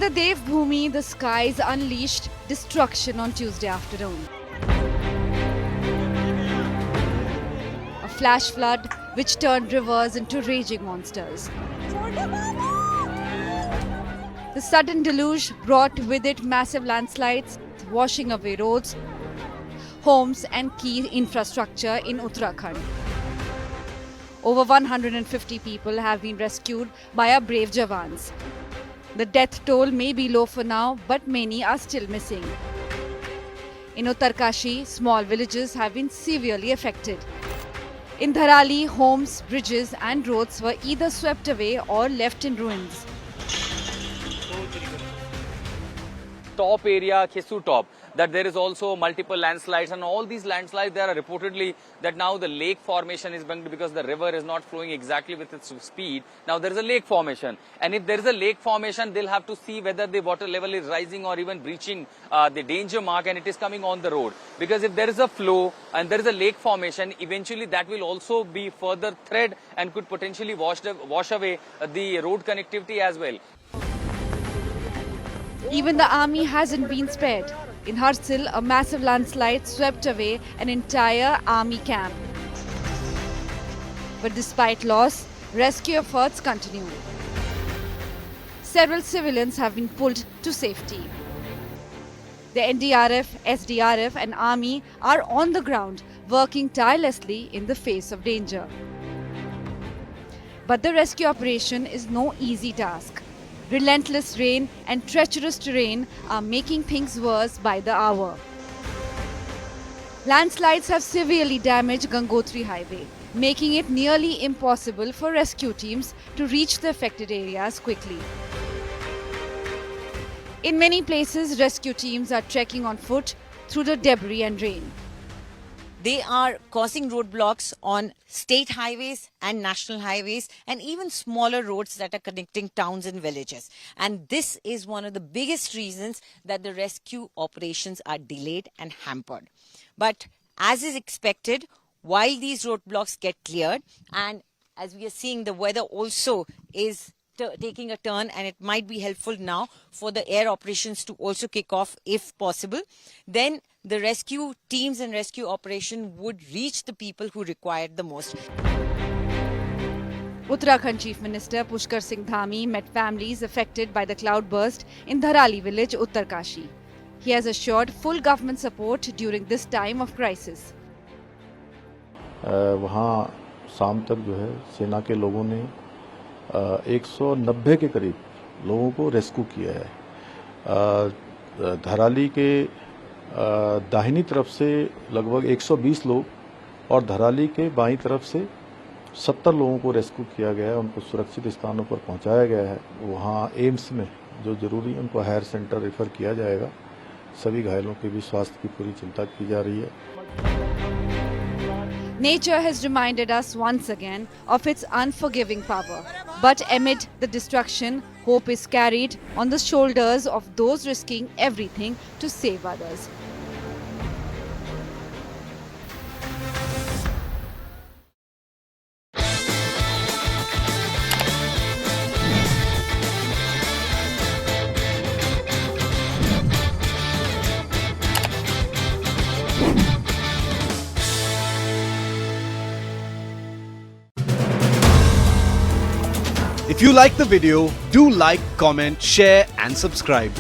the Devbhoomi, the skies unleashed destruction on Tuesday afternoon. A flash flood which turned rivers into raging monsters. The sudden deluge brought with it massive landslides, washing away roads, homes and key infrastructure in Uttarakhand. Over 150 people have been rescued by our brave Jawans. The death toll may be low for now, but many are still missing. In Uttarkashi, small villages have been severely affected. In Dharali, homes, bridges and roads were either swept away or left in ruins. Top area, Khesu top, that there is also multiple landslides, and all these landslides, there are reportedly that now the lake formation is going to, because the river is not flowing exactly with its speed. Now there is a lake formation, and if there is a lake formation, they'll have to see whether the water level is rising or even breaching the danger mark, and it is coming on the road. Because if there is a flow and there is a lake formation, eventually that will also be further thread and could potentially wash away the road connectivity as well. Even the army hasn't been spared. In Harsil, a massive landslide swept away an entire army camp. But despite loss, rescue efforts continue. Several civilians have been pulled to safety. The NDRF, SDRF and army are on the ground, working tirelessly in the face of danger. But the rescue operation is no easy task. Relentless rain and treacherous terrain are making things worse by the hour. Landslides have severely damaged Gangotri Highway, making it nearly impossible for rescue teams to reach the affected areas quickly. In many places, rescue teams are trekking on foot through the debris and rain. They are causing roadblocks on state highways and national highways and even smaller roads that are connecting towns and villages. And this is one of the biggest reasons that the rescue operations are delayed and hampered. But as is expected, while these roadblocks get cleared, and as we are seeing, the weather also is taking a turn, and it might be helpful now for the air operations to also kick off if possible, then the rescue teams and rescue operation would reach the people who require it the most. Uttarakhand Chief Minister Pushkar Singh Dhami met families affected by the cloudburst in Dharali village, Uttarkashi. He has assured full government support during this time of crisis. वहाँ शाम तक जो है सेना के लोगों ने 190 के करीब लोगों को रेस्क्यू किया है। धराली के दाहिनी तरफ से लगभग 120 लोग और धराली के बाईं तरफ से 70 लोगों को रेस्क्यू किया गया है। उनको सुरक्षित स्थानों पर पहुंचाया गया है। वहां एम्स में जो जरूरी उनको हायर सेंटर रेफर किया जाएगा। सभी घायलों के भी स्वास्थ्य की पूरी चिंता की जा रही है। Nature has reminded us once again of its unforgiving power. But amid the destruction, hope is carried on the shoulders of those risking everything to save others. If you like the video, do like, comment, share and subscribe.